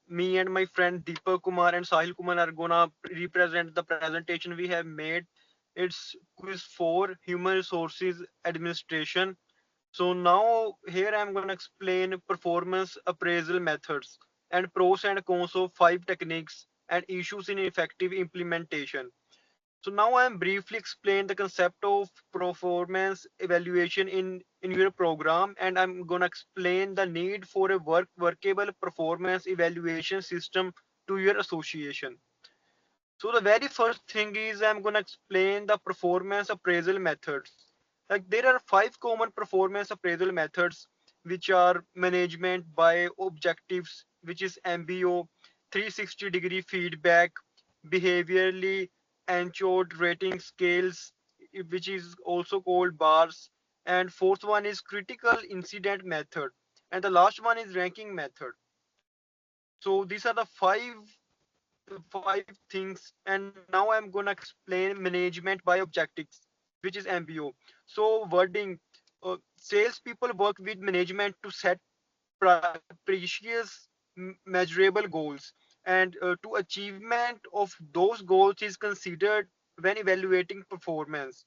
me and my friend Deepak Kumar and Sahil Kumar are gonna represent the presentation we have made. It's quiz 4 Human Resources Administration. So now here I'm gonna explain performance appraisal methods and pros and cons of 5 techniques and issues in effective implementation. So now I am briefly explain the concept of performance evaluation in your program, and I'm gonna explain the need for a workable performance evaluation system to your association. So the very first thing is I'm gonna explain the performance appraisal methods. Like there are 5 common performance appraisal methods, which are management by objectives, which is MBO, 360-degree feedback, behaviorally anchored rating scales, which is also called bars, and fourth one is critical incident method, and the last one is ranking method. So these are the five things, and now I'm gonna explain management by objectives, which is MBO. So wording, salespeople work with management to set precious measurable goals, and to achievement of those goals is considered when evaluating performance.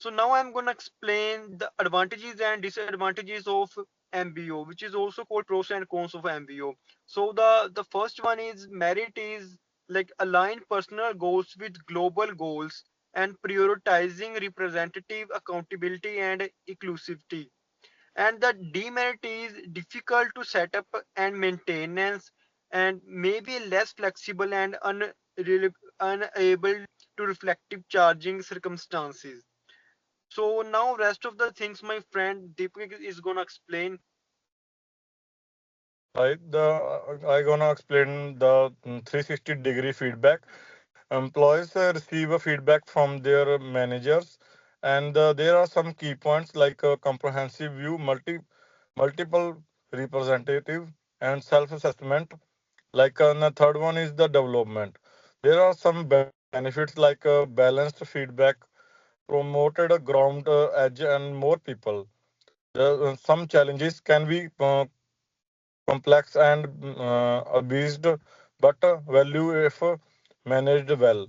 So now I'm going to explain the advantages and disadvantages of MBO, which is also called pros and cons of MBO. So the first one is merit is like align personal goals with global goals and prioritizing representative accountability and inclusivity. And the demerit is difficult to set up and maintenance, and maybe less flexible and unable to reflective charging circumstances. So now rest of the things my friend Deepak is gonna explain. I gonna explain the 360-degree feedback. Employees receive a feedback from their managers, and there are some key points like a comprehensive view, multiple representative, and self-assessment. The third one is the development. There are some benefits like balanced feedback, promoted a ground edge, and more people. Some challenges can be complex and abused, but value if managed well.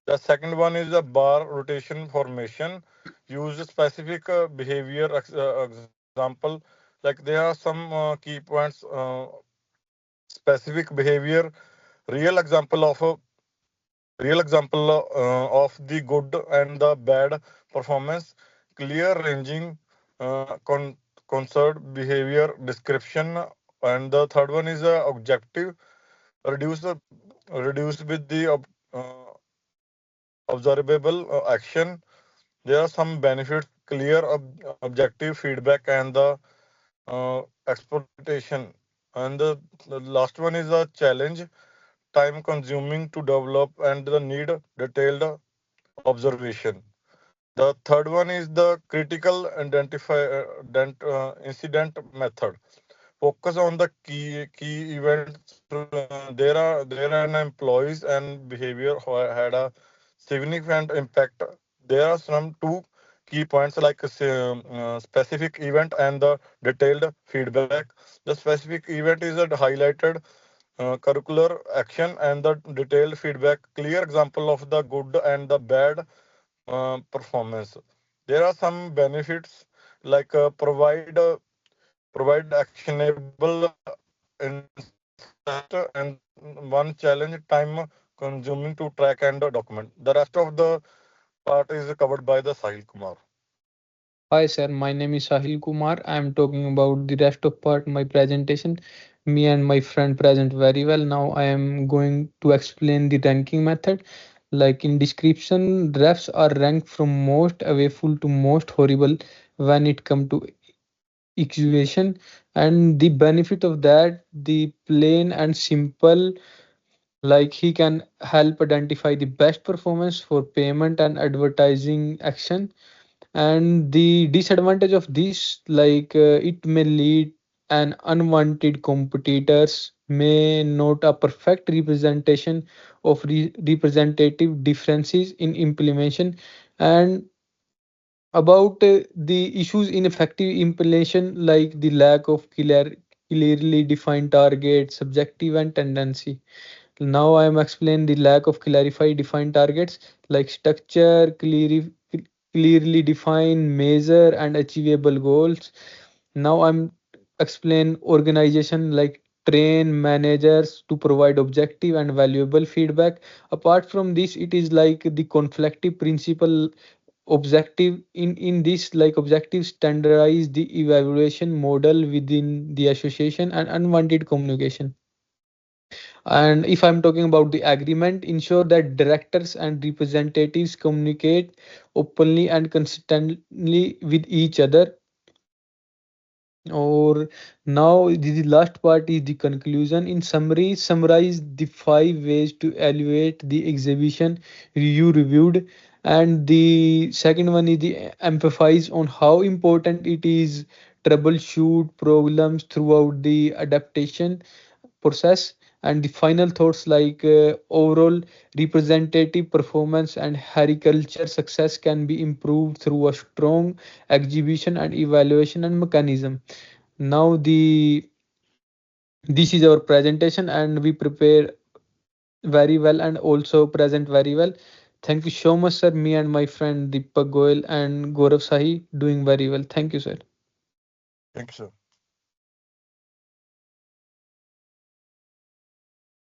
The second one is a bar rotation formation. Use specific behavior example. Like there are some key points. Specific behavior. Real example of a real example of the good and the bad performance. Clear ranging. Concert behavior description. And the third one is objective. Reduce the reduce with the observable action. There are some benefits, clear objective feedback, and the exploitation. And the last one is a challenge, time consuming to develop, and the need detailed observation. The third one is the critical incident method. Focus on the key events. There are an employees and behavior who had a significant impact. There are some two key points like specific event and the detailed feedback. The specific event is a highlighted curricular action, and the detailed feedback clear example of the good and the bad performance. There are some benefits like provide actionable insight, and one challenge, time consuming to track and document. The rest of the part is covered by the Sahil Kumar. Hi sir, my name is Sahil Kumar. I am talking about the rest of part my presentation. Me and my friend present very well. Now I am going to explain the ranking method. Like in description, refs are ranked from most awful to most horrible when it come to equation, and the benefit of that, the plain and simple, like he can help identify the best performance for payment and advertising action. And the disadvantage of this, it may lead an unwanted competitors, may not a perfect representation of representative differences in implementation. And about the issues in effective implementation, like the lack of clearly defined targets, subjective and tendency. Now I am explaining the lack of clarified defined targets like structure, clearly defined, measure and achievable goals. Now I'm explain organization like train managers to provide objective and valuable feedback. Apart from this, it is like the conflictive principle objective in this like objective standardize the evaluation model within the association and unwanted communication. And if I'm talking about the agreement, ensure that directors and representatives communicate openly and consistently with each other. Or now the last part is the conclusion. In summary, summarize the 5 ways to evaluate the exhibition you reviewed. And the second one is the emphasize on how important it is troubleshoot problems throughout the adaptation process. And the final thoughts like overall representative performance and agriculture success can be improved through a strong exhibition and evaluation and mechanism. Now the this is our presentation and we prepare very well and also present very well. Thank you so much, sir. Me and my friend Deepak Goyal and Gaurav Sahi doing very well. Thank you, sir. Thank you, sir.